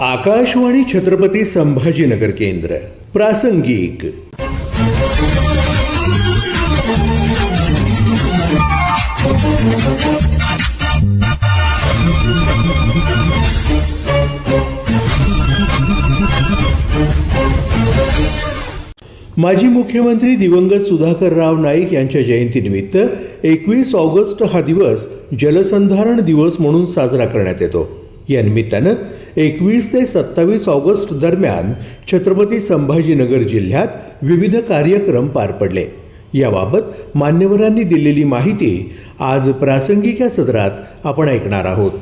आकाशवाणी छत्रपती संभाजीनगर केंद्र प्रासंगिक. माजी मुख्यमंत्री दिवंगत सुधाकरराव नाईक यांच्या जयंतीनिमित्त 21 ऑगस्ट हा दिवस जलसंधारण दिवस म्हणून साजरा करण्यात येतो. या निमित्तानं 21 ते 27 ऑगस्ट दरम्यान छत्रपती संभाजीनगर जिल्ह्यात विविध कार्यक्रम पार पडले. याबाबत मान्यवरांनी दिलेली माहिती आज प्रासंगिक या सदरात आपण ऐकणार आहोत.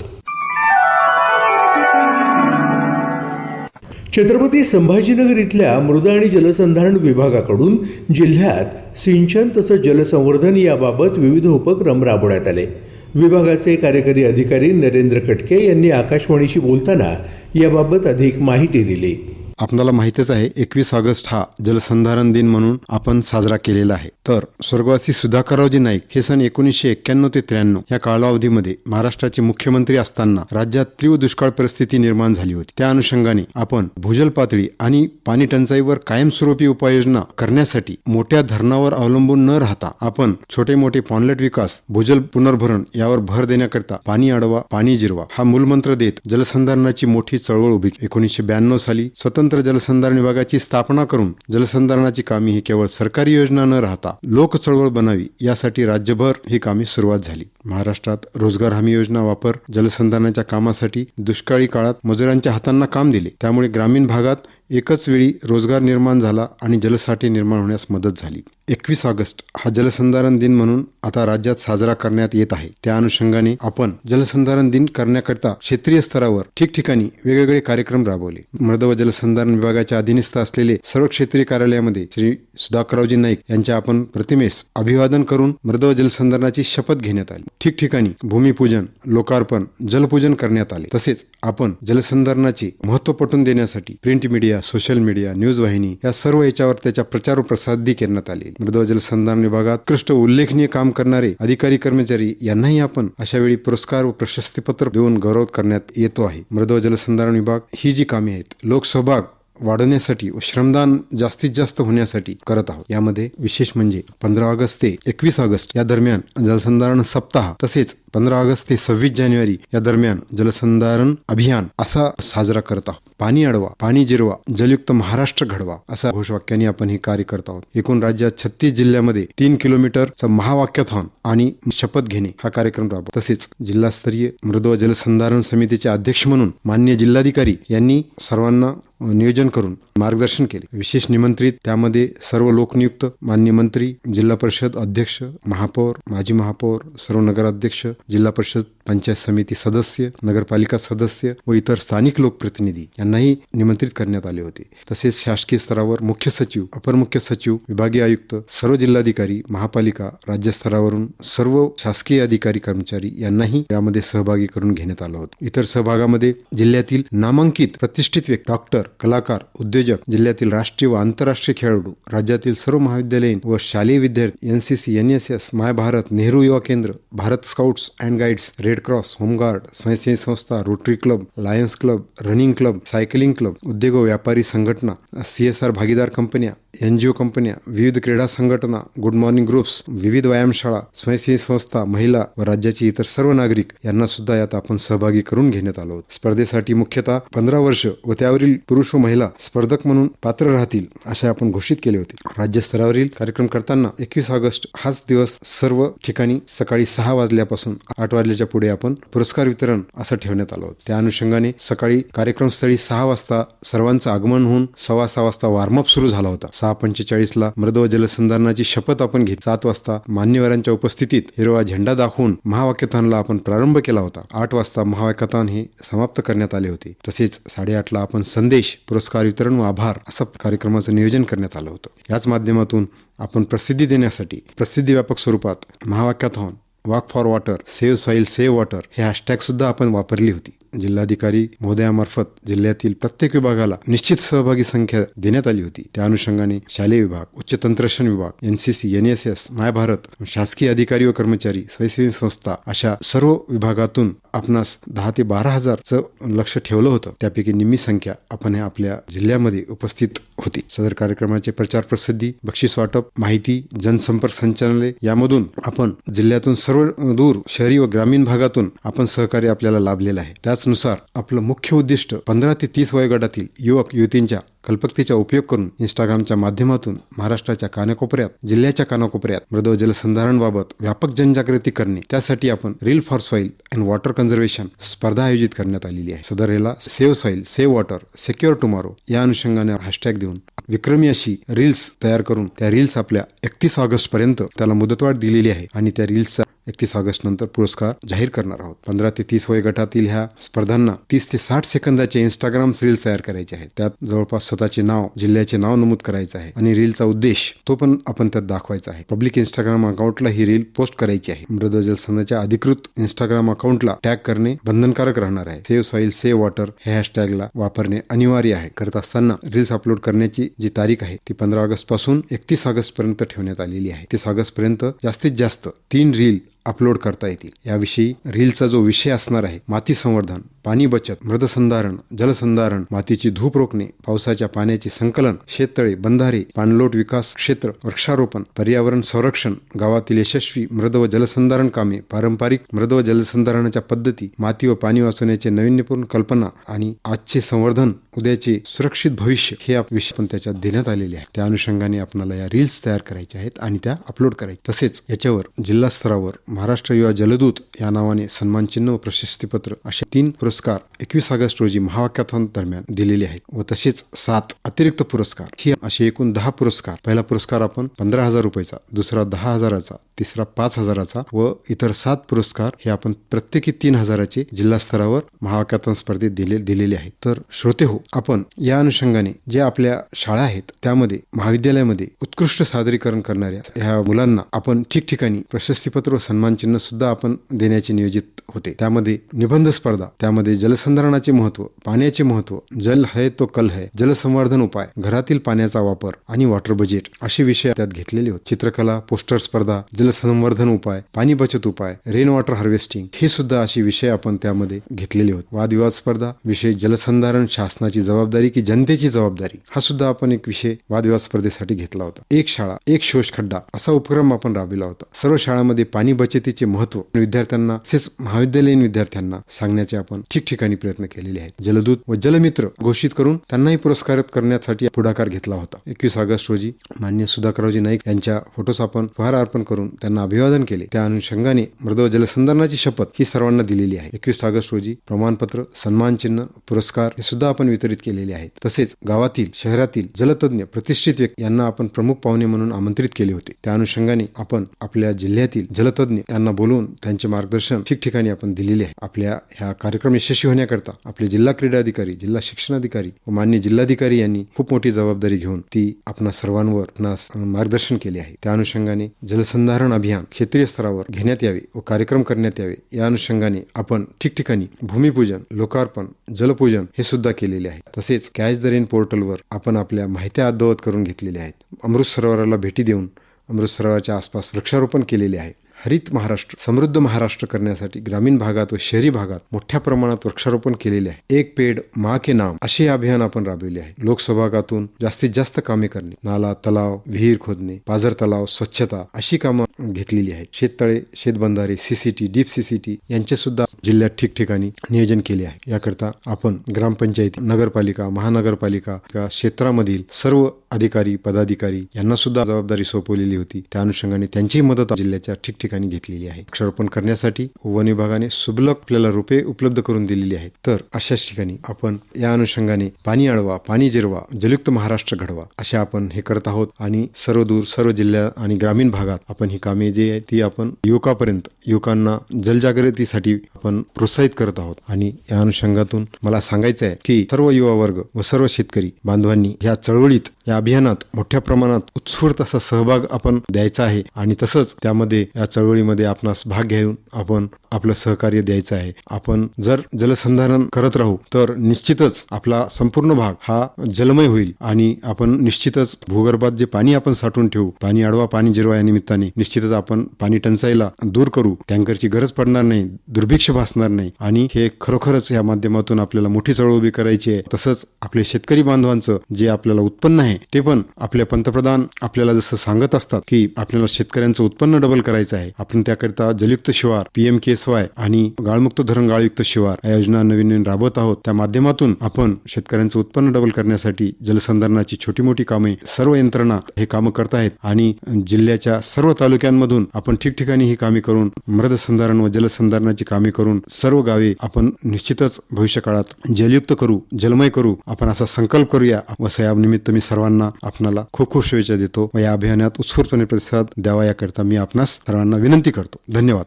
छत्रपती संभाजीनगर इथल्या मृद आणि जलसंधारण विभागाकडून जिल्ह्यात सिंचन तसंच जलसंवर्धन याबाबत विविध उपक्रम राबवण्यात आले. विभागाचे कार्यकारी अधिकारी नरेंद्र कटके यांनी आकाशवाणीशी बोलताना याबाबत अधिक माहिती दिली. आपल्याला माहितीच आहे 21 ऑगस्ट हा जलसंधारण दिन म्हणून आपण साजरा केलेला आहे. तर स्वर्गवासी सुधाकररावजी नाईक हे सन 1991 ते 93 या कालावधीमध्ये महाराष्ट्राचे मुख्यमंत्री असताना राज्यात तीव्र दुष्काळ परिस्थिती निर्माण झाली होती. त्या अनुषंगाने आपण भूजल पातळी आणि पाणी टंचाईवर कायमस्वरूपी उपाययोजना करण्यासाठी मोठ्या धरणावर अवलंबून न राहता आपण छोटे मोठे पॉनलेट विकास, भूजल पुनर्भरण यावर भर देण्याकरता पाणी अडवा पाणी जिरवा हा मूलमंत्र देत जलसंधारणाची मोठी चळवळ उभी. 1992 साली स्वतंत्र जलसंधारण विभागाची स्थापना करून जलसंधारणाची कामे ही केवळ सरकारी योजना न राहता लोक चळवळ बनावी यासाठी राज्यभर ही कामे सुरुवात झाली. महाराष्ट्रात रोजगार हमी योजना वापर जलसंधारणाच्या कामासाठी दुष्काळी काळात मजुरांच्या हातांना काम दिले. त्यामुळे ग्रामीण भागात एकच वेळी रोजगार निर्माण झाला आणि जलसाठे निर्माण होण्यास मदत झाली. 21 ऑगस्ट हा जलसंधारण दिन म्हणून आता राज्यात साजरा करण्यात येत आहे. त्या अनुषंगाने आपण जलसंधारण दिन करण्याकरता क्षेत्रीय स्तरावर ठिकठिकाणी वेगवेगळे कार्यक्रम राबवले. मृद व जलसंधारण विभागाच्या अधीनस्थ असलेले सर्व क्षेत्रीय कार्यालयामध्ये श्री सुधाकररावजी नाईक यांच्या आपण प्रतिमेस अभिवादन करून मृद व जलसंधारणाची शपथ घेण्यात आली. ठिकठिकाणी भूमिपूजन, लोकार्पण, जलपूजन करण्यात आले. तसेच आपण जलसंधारणाचे महत्त्व पटवून देण्यासाठी print media, social media, news वाहिनी या सर्व याच्यावर त्याच्या प्रचार व प्रसारही करण्यात आले. मृद व जलसंधारण विभागात उत्कृष्ट उल्लेखनीय काम करणारे अधिकारी कर्मचारी यांनाही आपण अशा वेळी पुरस्कार व प्रशस्तीपत्र देऊन गौरव करण्यात येतो आहे. मृद व जलसंधारण विभाग ही जी कामे आहेत लोकसहभाग वाढवण्यासाठी व श्रमदान जास्तीत जास्त होण्यासाठी करत आहोत. यामध्ये विशेष म्हणजे 15 ऑगस्ट ते 21 ऑगस्ट या दरम्यान जलसंधारण सप्ताह तसेच 15 ऑगस्ट ते 26 जानेवारी या दरम्यान जलसंधारण अभियान असा साजरा करत आहोत. पाणी अडवा पाणी जिरवा जलयुक्त महाराष्ट्र घडवा असा घोषवाक्याने आपण हे कार्य करत आहोत. एकूण राज्यात 36 जिल्ह्यामध्ये 3 किलोमीटरचा महावाक्याथॉन आणि शपथ घेणे हा कार्यक्रम राबवा. तसेच जिल्हास्तरीय मृद व जलसंधारण समितीचे अध्यक्ष म्हणून माननीय जिल्हाधिकारी यांनी सर्वांना नियोजन करून मार्गदर्शन केले. विशेष निमंत्रित त्यामध्ये सर्व लोकनियुक्त मान्य मंत्री, जिल्हा परिषद अध्यक्ष, महापौर, माजी महापौर, सर्व नगराध्यक्ष, जिल्हा परिषद पंचायत समिती सदस्य, नगरपालिका सदस्य व इतर स्थानिक लोकप्रतिनिधी यांनाही निमंत्रित करण्यात आले होते. तसेच शासकीय स्तरावर मुख्य सचिव, अपर मुख्य सचिव, विभागीय आयुक्त, सर्व जिल्हाधिकारी, महापालिका, राज्य स्तरावरून सर्व शासकीय अधिकारी कर्मचारी यांनाही यामध्ये सहभागी करून घेण्यात आलं होतं. इतर सहभागामध्ये जिल्ह्यातील नामांकित प्रतिष्ठित व्यक्ती, डॉक्टर, कलाकार, उद्योजक, जिल्ह्यातील राष्ट्रीय व आंतरराष्ट्रीय खेळाडू, राज्यातील सर्व महाविद्यालयीन व शालेय विद्यार्थी, NCC, NSS, my Bharat, Nehru Yuva Kendra, Bharat scouts and guides, red cross, home guard, स्वयंसेवी संस्था, Rotary club, Lions club, running club, cycling club, उद्योग व व्यापारी संघटना, CSR भागीदार कंपन्या, NGO कंपन्या, विविध क्रीडा संघटना, गुड मॉर्निंग ग्रुप्स, विविध व्यायामशाळा, स्वयंसेवी संस्था, महिला व राज्याचे इतर सर्व नागरिक यांना सुद्धा यात आपण सहभागी करून घेण्यात आलो. स्पर्धेसाठी मुख्यतः 15 वर्ष व त्यावरील पुरुष व महिला स्पर्धक म्हणून पात्र राहतील असे आपण घोषित केले होते. राज्यस्तरावरील कार्यक्रम करताना 21 ऑगस्ट हाच दिवस सर्व ठिकाणी सकाळी 6 वाजल्यापासून 8 वाजल्याच्या पुढे आपण पुरस्कार वितरण असं ठेवण्यात आलं होतं. त्या अनुषंगाने सकाळी कार्यक्रमस्थळी 6 वाजता सर्वांचं आगमन होऊन 6:15 वाजता वॉर्मअप सुरू झाला होता. 6:45 मृद व जलसंधारणाची शपथ आपण घेतली. 7 वाजता मान्यवरांच्या उपस्थितीत हिरवा झेंडा दाखवून महावाक्याथॉनला आपण प्रारंभ केला होता. 8 वाजता महावाक्याथॉन हे समाप्त करण्यात आले होते. तसेच 8:30 आपण संदेश, पुरस्कार वितरण व आभार असं कार्यक्रमाचं नियोजन करण्यात आलं होतं. याच माध्यमातून आपण प्रसिद्धी देण्यासाठी प्रसिद्धीव्यापक स्वरूपात महावाक्याथॉन, walk for water, save soil save water हे हॅशटॅग सुद्धा आपण वापरली होती. जिल्हाधिकारी महोदयामार्फत जिल्ह्यातील प्रत्येक विभागाला निश्चित सहभागी संख्या देण्यात आली होती. त्या अनुषंगाने शालेय विभाग, उच्च तंत्रशिक्षण विभाग, NCC, NSS, माय भारत, शासकीय अधिकारी व कर्मचारी, स्वयंसेवी संस्था अशा सर्व विभागातून आपणास 10 ते 12,000चं लक्ष ठेवलं होतं. त्यापैकी निम्मी संख्या आपण आपल्या जिल्ह्यामध्ये उपस्थित होती. सदर कार्यक्रमाचे प्रचार प्रसिद्धी, बक्षीस वाटप, माहिती, जनसंपर्क संचालनालय यामधून आपण जिल्ह्यातून सर्व दूर शहरी व ग्रामीण भागातून आपण सहकार्य आपल्याला लाभलेलं आहे. त्याचनुसार आपलं मुख्य उद्दिष्ट 15 ते 30 वयोगटातील युवक युवतींच्या कल्पकतेचा उपयोग करून इंस्टाग्रामच्या माध्यमातून महाराष्ट्राच्या कानाकोपऱ्यात, जिल्ह्याच्या कानाकोपऱ्यात मृद व जलसंधारणबाबत व्यापक जनजागृती करणे, त्यासाठी आपण reel for soil and water conservation स्पर्धा आयोजित करण्यात आलेली आहे. सदर रेला save soil, save water, secure tomorrow या अनुषंगाने हॅशटॅग देऊन विक्रमी अशी रील्स तयार करून त्या रील्स आपल्या 31 ऑगस्ट पर्यंत त्याला मुदतवाढ दिलेली आहे आणि त्या रील्सचा 31 ऑगस्ट नंतर पुरस्कार जाहीर करणार आहोत. 15 ते 30 वयोगटातील ह्या स्पर्धांना 30 ते 60 सेकंदाचे इंस्टाग्राम रील्स तयार करायचे आहेत. त्यात जवळपास स्वतःचे नाव, जिल्ह्याचे नाव नमूद करायचं आहे आणि रीलचा उद्देश तो पण आपण त्यात दाखवायचा आहे. पब्लिक इंस्टाग्राम अकाउंटला ही रील पोस्ट करायची आहे. मृद जलसंधारणाच्या अधिकृत इंस्टाग्राम अकाउंटला टॅग करणे बंधनकारक राहणार आहे. सेव्ह सॉइल, सेव्ह वॉटर हे हॅशटॅगला वापरणे अनिवार्य आहे. करत असताना रील्स अपलोड करण्याची जी तारीख आहे ती 15 ऑगस्ट पासून 31 ऑगस्ट पर्यंत ठेवण्यात आलेली आहे. 31 ऑगस्ट पर्यंत जास्तीत जास्त 3 रील अपलोड करता येतील. याविषयी रीलचा जो विषय असणार आहे, माती संवर्धन, पाणी बचत, मृदसंधारण, जलसंधारण, मातीची धूप रोखणे, पावसाच्या पाण्याचे संकलन, शेततळे, बंधारे, पाणलोट विकास क्षेत्र, वृक्षारोपण, पर्यावरण संरक्षण, गावातील यशस्वी मृद व जलसंधारण कामे, पारंपरिक मृद व जलसंधारणाच्या पद्धती, माती व पाणी वाचवण्याचे नाविन्यपूर्ण कल्पना आणि आजचे संवर्धन, उद्याचे सुरक्षित भविष्य हे विषय पण त्याच्यात देण्यात आलेले आहे. त्या अनुषंगाने आपल्याला या रील्स तयार करायच्या आहेत आणि त्या अपलोड करायच्या. तसेच याच्यावर जिल्हा स्तरावर महाराष्ट्र युवा जलदूत या नावाने सन्मान चिन्ह व प्रशस्तीपत्र असे 3 पुरस्कार 21 ऑगस्ट रोजी महावाक्याथॉन दरम्यान दिलेले आहेत व तसेच 7 अतिरिक्त पुरस्कार, ही असे एकूण 10 पुरस्कार. पहिला पुरस्कार आपण 15,000 रुपयाचा, दुसरा 10,000चा, तिसरा 5,000चा व इतर 7 पुरस्कार हे आपण प्रत्येकी 3,000चे जिल्हा स्तरावर महावाक्याथॉन स्पर्धेत दिलेले आहेत. तर श्रोते हो, आपण या अनुषंगाने जे आपल्या शाळा आहेत त्यामध्ये, महाविद्यालयामध्ये उत्कृष्ट सादरीकरण करणाऱ्या ह्या मुलांना आपण ठिकठिकाणी प्रशस्तीपत्र व सन्मान चिन्ह सुद्धा आपण देण्याचे नियोजित होते. त्यामध्ये निबंध स्पर्धा, त्यामध्ये जलसंधारणाचे महत्व, पाण्याचे महत्व, जल है तो कल है, जलसंवर्धन उपाय, घरातील पाण्याचा वापर आणि वॉटर बजेट असे विषय त्यात घेतलेले होते. चित्रकला, पोस्टर स्पर्धा, जलसंवर्धन उपाय, पाणी बचत उपाय, रेन वॉटर हार्वेस्टिंग हे सुद्धा असे विषय आपण त्यामध्ये घेतलेले होते. वादविवाद स्पर्धा, विषय जलसंधारण शासनाची जबाबदारी की जनतेची जबाबदारी, हा सुद्धा आपण एक विषय वादविवाद स्पर्धेसाठी घेतला होता. एक शाळा एक शोष खड्डा असा उपक्रम आपण राबविला होता. सर्व शाळांमध्ये पाणी बचतीचे महत्व विद्यार्थ्यांना, तसेच महाविद्यालयीन विद्यार्थ्यांना सांगण्याचे आपण ठिकठिकाणी प्रयत्न केलेले आहेत. जलदूत व जलमित्र घोषित करून त्यांनाही पुरस्कारित करण्यासाठी पुढाकार घेतला होता. 21 ऑगस्ट रोजी माननीय सुधाकररावजी नाईक यांच्या फोटोस आपण उपहार अर्पण करून त्यांना अभिवादन केले. त्या अनुषंगाने मृद व जलसंधारणाची शपथ ही सर्वांना दिलेली आहे. 21 ऑगस्ट रोजी प्रमाणपत्र, सन्मान चिन्ह, पुरस्कार हे सुद्धा आपण वितरित केलेले आहेत. तसेच गावातील, शहरातील जलतज्ञ, प्रतिष्ठित व्यक्ती यांना आपण प्रमुख पाहुणे म्हणून आमंत्रित केले होते. त्या अनुषंगाने आपण आपल्या जिल्ह्यातील जलतज्ञ यांना बोलवून त्यांचे मार्गदर्शन ठिकठिकाणी आपण दिलेले आहे. आपल्या ह्या कार्यक्रम यशस्वी होण्याकरता आपले जिल्हा क्रीडा अधिकारी, जिल्हा शिक्षणाधिकारी व माननीय जिल्हाधिकारी यांनी खूप मोठी जबाबदारी घेऊन ती आपणा सर्वांवर मार्गदर्शन केले आहे. त्या अनुषंगाने जलसंधारण अभियान क्षेत्रीय स्तरावर घेण्यात यावे व कार्यक्रम करण्यात यावे या अनुषंगाने आपण ठिकठिकाणी भूमिपूजन, लोकार्पण, जलपूजन हे सुद्धा केलेले आहे. तसेच कॅच द रेन पोर्टलवर आपण आपल्या माहित्या अद्ययावत करून घेतलेल्या आहेत. अमृत सरोवराला भेटी देऊन अमृत सरोवराच्या आसपास वृक्षारोपण केलेले आहे. हरित महाराष्ट्र, समृद्ध महाराष्ट्र करण्यासाठी ग्रामीण भागात व शहरी भागात मोठ्या प्रमाणात वृक्षारोपण केलेले आहे. एक पेड माँ के नाम असे अभियान आपण राबविले आहे. लोकसहभागातून जास्तीत जास्त कामे करणे, नाला, तलाव, विहीर खोदणे, पाझर तलाव, स्वच्छता अशी कामं घेतलेली आहेत. शेततळे, शेतबंधारे, CCT, डीप CCT यांचे सुद्धा जिल्ह्यात ठिकठिकाणी नियोजन केले आहे. याकरता आपण ग्रामपंचायती, नगरपालिका, महानगरपालिका क्षेत्रामधील सर्व अधिकारी, पदाधिकारी यांना सुद्धा जबाबदारी सोपवलेली होती. त्या अनुषंगाने त्यांची मदत जिल्ह्याच्या ठिकठिकाणी घेतलेली आहे. वृक्षारोपण करण्यासाठी वन विभागाने सुबलक आपल्याला रोपे उपलब्ध करून दिलेली आहेत. तर अशाच ठिकाणी आपण या अनुषंगाने पाणी अडवा, पाणी जिरवा, जलयुक्त महाराष्ट्र घडवा अशा आपण हे करत आहोत आणि सर्व दूर, सर्व जिल्ह्या आणि ग्रामीण भागात आपण ही कामे जी आहे ती आपण युवकापर्यंत, युवकांना जलजागृतीसाठी आपण प्रोत्साहित करत आहोत. आणि या अनुषंगातून मला सांगायचं आहे की सर्व युवा वर्ग व सर्व शेतकरी बांधवांनी या चळवळीत या अभियानात मोठ्या प्रमाणात उत्स्फूर्त असा सहभाग आपण द्यायचा आहे आणि तसंच त्यामध्ये या चळवळीमध्ये आपणास भाग घेऊन आपण आपलं सहकार्य द्यायचं आहे. आपण जर जलसंधारण करत राहू तर निश्चितच आपला संपूर्ण भाग हा जलमय होईल आणि आपण निश्चितच भूगर्भात जे पाणी आपण साठवून ठेवू, पाणी अडवा पाणी जिरवा या निमित्ताने निश्चितच आपण पाणी टंचाईला दूर करू. टँकरची गरज पडणार नाही, दुर्भिक्ष भासणार नाही आणि हे खरोखरच या माध्यमातून आपल्याला मोठी चळवळ उभी करायची आहे. तसंच आपले शेतकरी बांधवांचं जे आपल्याला उत्पन्न आहे ते पण आपल्या पंतप्रधान आपल्याला जसं सांगत असतात की आपल्याला शेतकऱ्यांचं उत्पन्न डबल करायचं आहे. आपण त्याकरिता जलयुक्त शिवार, PMKSY आणि गाळमुक्त धरण गाळयुक्त शिवार या योजना नवीन राबवत आहोत. त्या माध्यमातून आपण शेतकऱ्यांचं उत्पन्न डबल करण्यासाठी जलसंधारणाची छोटी मोठी कामे सर्व यंत्रणा हे कामं करत आहेत आणि जिल्ह्याच्या सर्व तालुक्यांमधून आपण ठिकठिकाणी ही कामे करून मृदसंधारण व जलसंधारणाची कामे करून सर्व गावे आपण निश्चितच भविष्य काळात जलयुक्त करू, जलमय करू. आपण असा संकल्प करूया. व या निमित्त मी सर्वांना आपणाला खूप खूप शुभेच्छा देतो व या अभियानात उत्स्फूर्तपणे प्रतिसाद द्यावा याकरता मी आपणास सर्वांना विनंती करतो. धन्यवाद.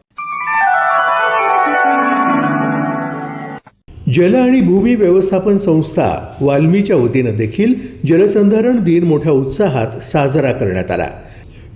जल आणि भूमी व्यवस्थापन संस्था वाल्मीच्या वतीनं देखील जलसंधारण दिन मोठ्या उत्साहात साजरा करण्यात आला.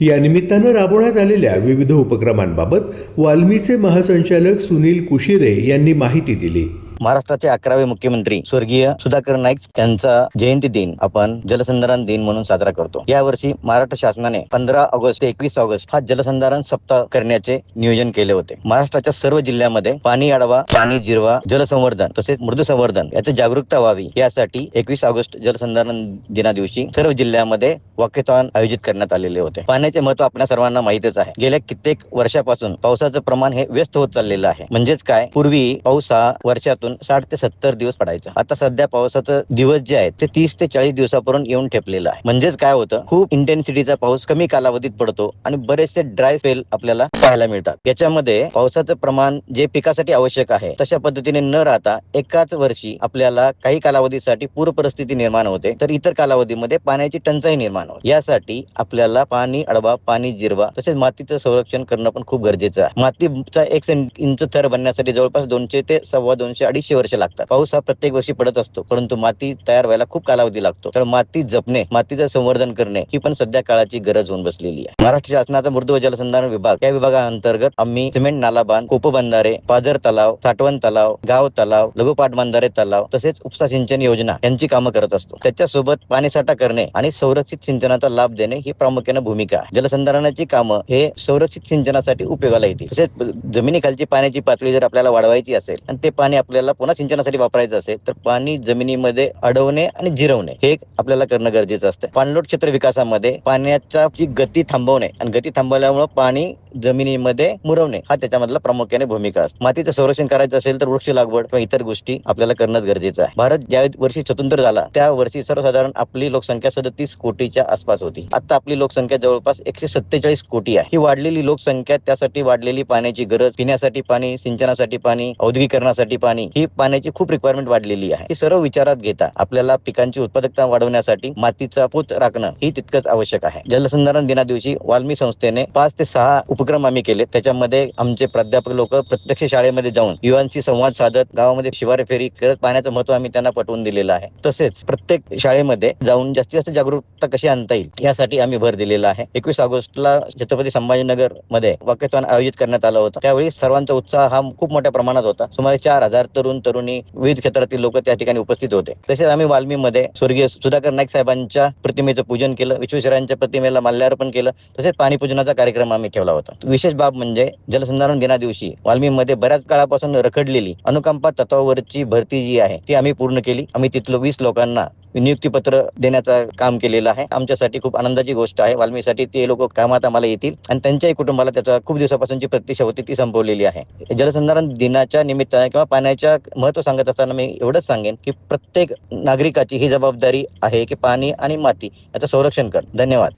या निमित्तानं राबवण्यात आलेल्या विविध उपक्रमांबाबत वाल्मीचे महासंचालक सुनील कुशिरे यांनी माहिती दिली. महाराष्ट्राचे 11वे मुख्यमंत्री स्वर्गीय सुधाकर नाईक यांचा जयंती दिन आपण जलसंधारण दिन म्हणून साजरा करतो. यावर्षी महाराष्ट्र शासनाने 15 ऑगस्ट ते 21 ऑगस्ट हा जलसंधारण सप्ताह करण्याचे नियोजन केले होते. महाराष्ट्राच्या सर्व जिल्ह्यामध्ये पाणी अडवा, पाणी जिरवा, जलसंवर्धन तसेच मृदू संवर्धन याची जागरूकता व्हावी यासाठी 21 ऑगस्ट जलसंधारण दिना दिवशी सर्व जिल्ह्यामध्ये वॉकेथॉन आयोजित करण्यात आलेले होते. पाण्याचे महत्व आपल्या सर्वांना माहितच आहे. गेल्या कित्येक वर्षापासून पावसाचं प्रमाण हे व्यस्त होत चाललेलं आहे. म्हणजेच काय, पूर्वी पाऊस हा वर्षातून 60 ते 70 दिवस पडायचा. आता सध्या पावसाचं दिवस जे आहेत ते 30 ते 40 दिवसापर्यंत येऊन ठेपलेलं आहे. म्हणजेच काय होतं, खूप इंटेन्सिटीचा पाऊस कमी कालावधीत पडतो आणि बरेचसे ड्राय स्पेल आपल्याला पाहायला मिळतात. याच्यामध्ये पावसाचं प्रमाण जे पिकासाठी आवश्यक आहे तशा पद्धतीने न राहता एकाच वर्षी आपल्याला काही कालावधीसाठी पूर परिस्थिती निर्माण होते तर इतर कालावधीमध्ये पाण्याची टंचाई निर्माण होते. यासाठी आपल्याला पाणी अडवा, पाणी जिरवा तसेच मातीचं संरक्षण करणं पण खूप गरजेचं आहे. मातीचा 1 इंच थर बनण्यासाठी जवळपास 200 ते 250 वर्ष लागतात. पाऊस हा प्रत्येक वर्षी पडत असतो परंतु माती तयार व्हायला खूप कालावधी लागतो. तर माती जपणे, मातीचं संवर्धन करणे ही पण सध्या काळाची गरज होऊन बसलेली आहे. महाराष्ट्र शासनाचा मृदू व जलसंधारण विभाग या विभागाअंतर्गत आम्ही सिमेंट नाला बांध, कोप बंधारे, पाझर तलाव, साठवण तलाव, गाव तलाव, लघु पाटबंधारे तलाव तसेच उपसा सिंचन योजना यांची कामं करत असतो. त्याच्यासोबत पाणीसाठा करणे आणि संरक्षित सिंचनाचा लाभ देणे ही प्रामुख्याने भूमिका आहे. जलसंधारणाची कामं हे संरक्षित सिंचनासाठी उपयोगाला येतील. तसेच जमिनीखालची पाण्याची पातळी जर आपल्याला वाढवायची असेल आणि ते पाणी आपल्याला पुन्हा सिंचनासाठी वापरायचं असेल तर पाणी जमिनीमध्ये अडवणे आणि जिरवणे हे आपल्याला करणं गरजेचं असतं. पाणलोट क्षेत्र विकासामध्ये पाण्याची गती थांबवणे आणि गती थांबवल्यामुळे पाणी जमिनीमध्ये मुरवणे हा त्याच्यामधला प्रामुख्याने भूमिका असते. मातीचं संरक्षण करायचं असेल तर वृक्ष लागवड किंवा इतर गोष्टी आपल्याला करणं गरजेचं आहे. भारत ज्या वर्षी स्वतंत्र झाला त्या वर्षी सर्वसाधारण आपली लोकसंख्या 37 कोटीच्या आसपास होती. आता आपली लोकसंख्या जवळपास 147 कोटी आहे. ही वाढलेली लोकसंख्या, त्यासाठी वाढलेली पाण्याची गरज, पिण्यासाठी पाणी, सिंचनासाठी पाणी, औद्योगिकरणासाठी पाणी, ही पाण्याची खूप रिक्वायरमेंट वाढलेली आहे. ही सर्व विचारात घेता आपल्याला पिकांची उत्पादकता वाढवण्यासाठी मातीचा पोत राखणं ही तितकंच आवश्यक आहे. जलसंधारण दिना दिवशी वाल्मी संस्थेने 5 ते 6 उपक्रम आम्ही केले. त्याच्यामध्ये आमचे प्राध्यापक लोक प्रत्यक्ष शाळेमध्ये जाऊन युवांशी संवाद साधत गावामध्ये शिवारे फेरी करत पाण्याचं महत्व आम्ही त्यांना पटवून दिलेलं आहे. तसेच प्रत्येक शाळेमध्ये जाऊन जास्तीत जास्त जागरूकता कशी आणता येईल यासाठी आम्ही भर दिलेला आहे. 21 ऑगस्टला छत्रपती संभाजीनगर मध्ये वॉकेथॉन आयोजित करण्यात आलं होतं. त्यावेळी सर्वांचा उत्साह हा खूप मोठ्या प्रमाणात होता. सुमारे 4000 तरुण तरुणी विविध क्षेत्रातील लोक त्या ठिकाणी उपस्थित होते. तसेच आम्ही वाल्मीमध्ये स्वर्गीय सुधाकर नाईक साहेबांच्या प्रतिमेचं पूजन केलं, विश्वेश्वरांच्या प्रतिमेला माल्यार्पण केलं, तसेच पाणी पूजनाचा कार्यक्रम आम्ही ठेवला होता. विशेष बाब म्हणजे जलसंधारण दिना दिवशी वाल्मीमध्ये बऱ्याच काळापासून रखडलेली अनुकंपा तत्वावरची भरती जी आहे ती आम्ही पूर्ण केली. आम्ही तिथलं 20 लोकांना नियुक्तीपत्र देण्याचं काम केलेलं आहे. आमच्यासाठी खूप आनंदाची गोष्ट आहे. वाल्मीसाठी ते लोक कामात आम्हाला येतील आणि त्यांच्याही कुटुंबाला त्याचा खूप दिवसापासूनची प्रतीक्षा होती ती संपवलेली आहे. जलसंधारण दिनाच्या निमित्ताने किंवा पाण्याच्या महत्व सांगत असताना मी एवढंच सांगेन की प्रत्येक नागरिकाची ही जबाबदारी आहे की पाणी आणि माती याचं संरक्षण कर. धन्यवाद.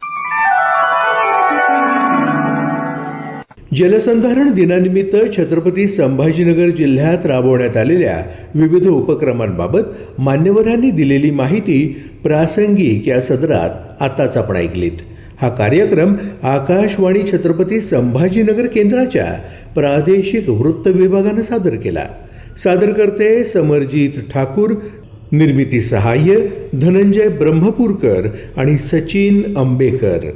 जलसंधारण दिनानिमित्त छत्रपती संभाजीनगर जिल्ह्यात राबवण्यात आलेल्या विविध उपक्रमांबाबत मान्यवरांनी दिलेली माहिती प्रासंगिक या सदरात आताच आपण ऐकलीत. हा कार्यक्रम आकाशवाणी छत्रपती संभाजीनगर केंद्राच्या प्रादेशिक वृत्त विभागानं सादर केला. सादरकर्ते समरजित ठाकूर, निर्मिती सहाय्य धनंजय ब्रह्मपूरकर आणि सचिन अंबेकर.